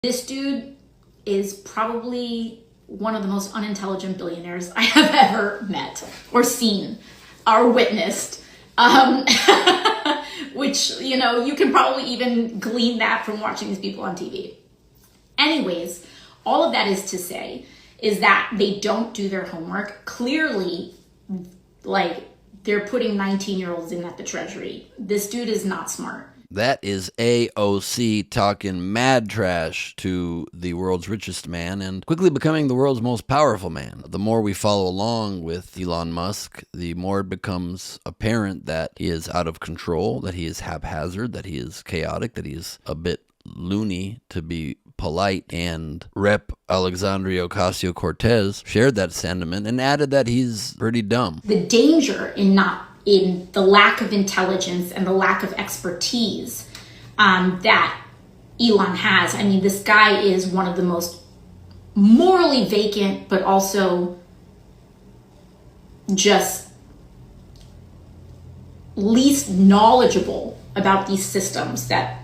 This dude is probably one of the most unintelligent billionaires I have ever met or seen or witnessed. Which, you can probably even glean that from watching these people on TV. Anyways, all of that is to say is that they don't do their homework. Clearly, they're putting 19-year-olds in at the Treasury. This dude is not smart. That is AOC talking mad trash to the world's richest man and quickly becoming the world's most powerful man. The more we follow along with Elon Musk, the more it becomes apparent that he is out of control, that he is haphazard, that he is chaotic, that he is a bit loony, to be polite. And Rep. Alexandria Ocasio-Cortez shared that sentiment and added that he's pretty dumb. The danger in the lack of intelligence and the lack of expertise that Elon has. I mean, this guy is one of the most morally vacant, but also just least knowledgeable about these systems that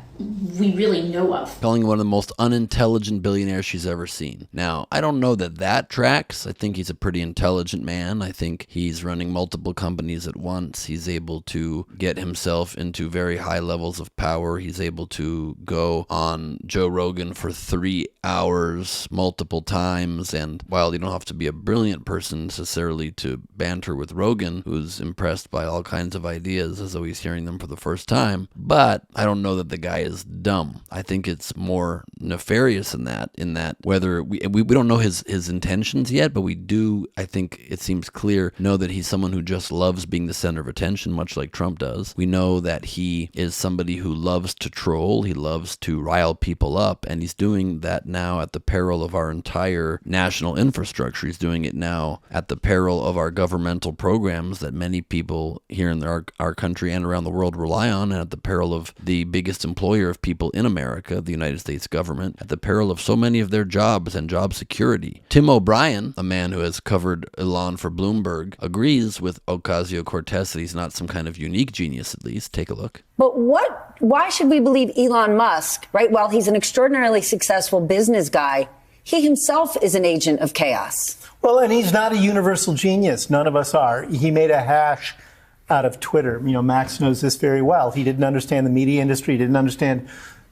we really know of. Calling him one of the most unintelligent billionaires she's ever seen. Now, I don't know that tracks. I think he's a pretty intelligent man. I think he's running multiple companies at once. He's able to get himself into very high levels of power. He's able to go on Joe Rogan for 3 hours multiple times. And while you don't have to be a brilliant person necessarily to banter with Rogan, who's impressed by all kinds of ideas as though he's hearing them for the first time, but I don't know that the guy is dumb. I think it's more nefarious in that whether we don't know his intentions yet, but we do, I think it seems clear, know that he's someone who just loves being the center of attention, much like Trump does. We know that he is somebody who loves to troll, he loves to rile people up, and he's doing that now at the peril of our entire national infrastructure. He's doing it now at the peril of our governmental programs that many people here in our country and around the world rely on, and at the peril of the biggest employer of people in America, the United States government, at the peril of so many of their jobs and job security. Tim O'Brien, a man who has covered Elon for Bloomberg, agrees with Ocasio-Cortez that he's not some kind of unique genius, at least. Take a look. But why should we believe Elon Musk, right? While he's an extraordinarily successful business guy, he himself is an agent of chaos. Well, and he's not a universal genius. None of us are. He made a hash out of Twitter. Max knows this very well. He didn't understand the media industry, he didn't understand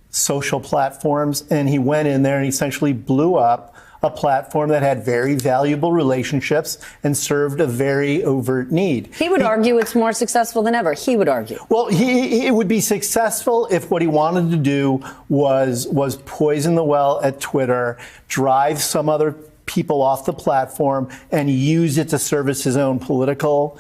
social platforms, and he went in there and essentially blew up a platform that had very valuable relationships and served a very overt need. He would argue it's more successful than ever. He would argue. Well, it would be successful if what he wanted to do was poison the well at Twitter, drive some other people off the platform, and use it to service his own political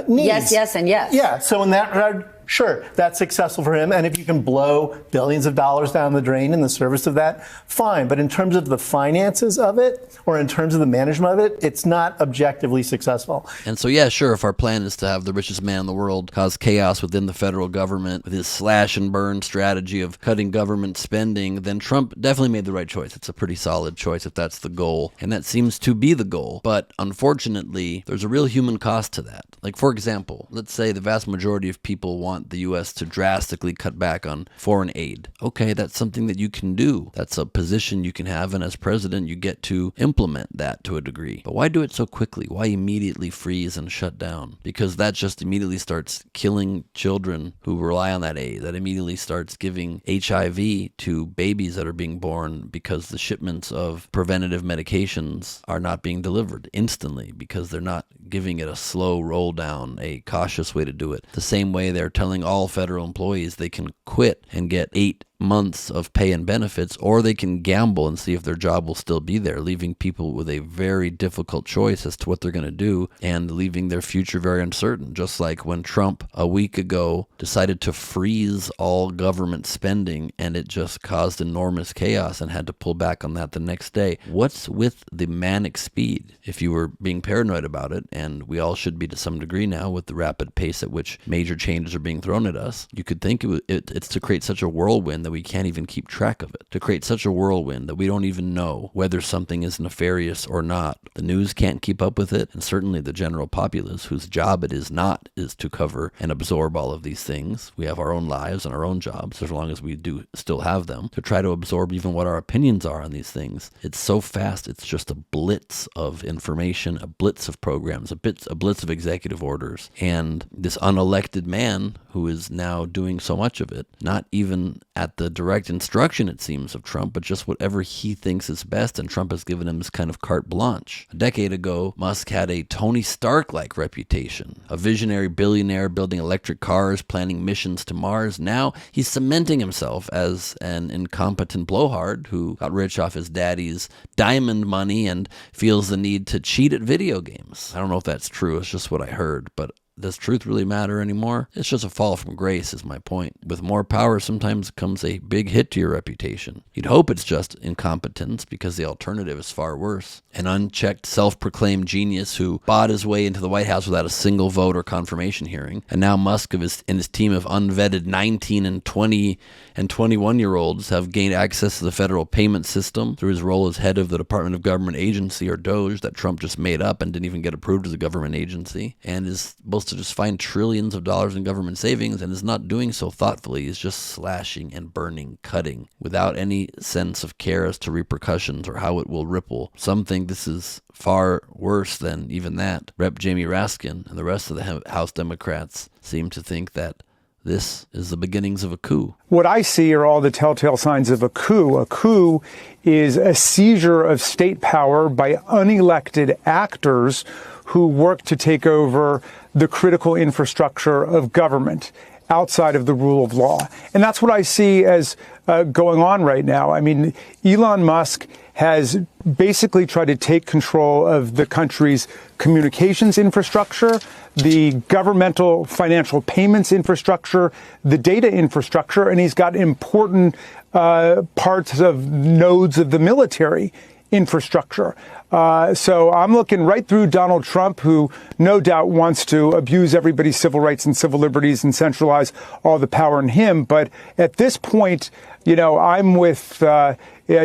needs. Yes, and yes. Yeah, so in that regard, sure, that's successful for him. And if you can blow billions of dollars down the drain in the service of that, fine. But in terms of the finances of it, or in terms of the management of it, it's not objectively successful. And so, yeah, sure, if our plan is to have the richest man in the world cause chaos within the federal government with his slash and burn strategy of cutting government spending, then Trump definitely made the right choice. It's a pretty solid choice if that's the goal. And that seems to be the goal. But unfortunately, there's a real human cost to that. Like, for example, let's say the vast majority of people want the U.S. to drastically cut back on foreign aid. Okay, that's something that you can do. That's a position you can have, and as president, you get to implement that to a degree. But why do it so quickly? Why immediately freeze and shut down? Because that just immediately starts killing children who rely on that aid. That immediately starts giving HIV to babies that are being born because the shipments of preventative medications are not being delivered instantly because they're not giving it a slow roll down, a cautious way to do it. The same way they're telling all federal employees they can quit and get 8 months of pay and benefits, or they can gamble and see if their job will still be there, leaving people with a very difficult choice as to what they're going to do and leaving their future very uncertain. Just like when Trump a week ago decided to freeze all government spending and it just caused enormous chaos and had to pull back on that the next day. What's with the manic speed? If you were being paranoid about it, and we all should be to some degree now with the rapid pace at which major changes are being thrown at us, you could think it's to create such a whirlwind that we can't even keep track of it, to create such a whirlwind that we don't even know whether something is nefarious or not. The news can't keep up with it, and certainly the general populace, whose job it is not, is to cover and absorb all of these things. We have our own lives and our own jobs, as long as we do still have them, to try to absorb even what our opinions are on these things. It's so fast, it's just a blitz of information, a blitz of programs, a blitz of executive orders, and this unelected man who is now doing so much of it, not even at the direct instruction, it seems, of Trump, but just whatever he thinks is best, and Trump has given him this kind of carte blanche. A decade ago, Musk had a Tony Stark-like reputation, a visionary billionaire building electric cars, planning missions to Mars. Now he's cementing himself as an incompetent blowhard who got rich off his daddy's diamond money and feels the need to cheat at video games. I don't know if that's true, it's just what I heard, but does truth really matter anymore? It's just a fall from grace, is my point. With more power sometimes comes a big hit to your reputation. You'd hope it's just incompetence, because the alternative is far worse. An unchecked, self-proclaimed genius who bought his way into the White House without a single vote or confirmation hearing. And now Musk and his team of unvetted 19 and 20 and 21-year-olds have gained access to the federal payment system through his role as head of the Department of Government Agency, or DOGE, that Trump just made up and didn't even get approved as a government agency, and is supposed to just find trillions of dollars in government savings, and is not doing so thoughtfully. He's just slashing and burning, cutting, without any sense of care as to repercussions or how it will ripple. Some think this is far worse than even that. Rep. Jamie Raskin and the rest of the House Democrats seem to think that this is the beginnings of a coup. What I see are all the telltale signs of a coup. A coup is a seizure of state power by unelected actors who work to take over the critical infrastructure of government outside of the rule of law. And that's what I see as going on right now. I mean, Elon Musk has basically tried to take control of the country's communications infrastructure, the governmental financial payments infrastructure, the data infrastructure, and he's got important parts of nodes of the military infrastructure. So I'm looking right through Donald Trump, who no doubt wants to abuse everybody's civil rights and civil liberties and centralize all the power in him. But at this point, you know, I'm with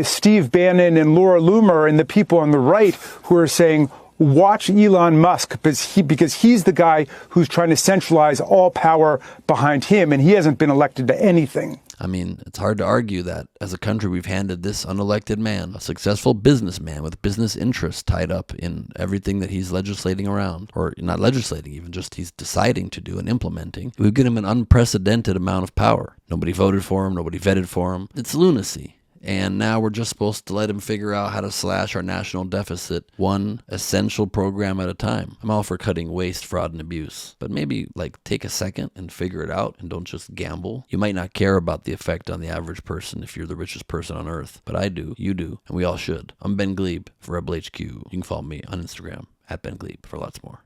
Steve Bannon and Laura Loomer and the people on the right who are saying, watch Elon Musk, because he's the guy who's trying to centralize all power behind him, and he hasn't been elected to anything. I mean, it's hard to argue that as a country we've handed this unelected man, a successful businessman with business interests tied up in everything that he's legislating around, or not legislating even, just he's deciding to do and implementing. We've given him an unprecedented amount of power. Nobody voted for him, nobody vetted for him. It's lunacy. And now we're just supposed to let him figure out how to slash our national deficit one essential program at a time. I'm all for cutting waste, fraud, and abuse, but maybe take a second and figure it out and don't just gamble. You might not care about the effect on the average person if you're the richest person on earth, but I do, you do, and we all should. I'm Ben Gleib for Rebel HQ. You can follow me on Instagram @Ben Gleib for lots more.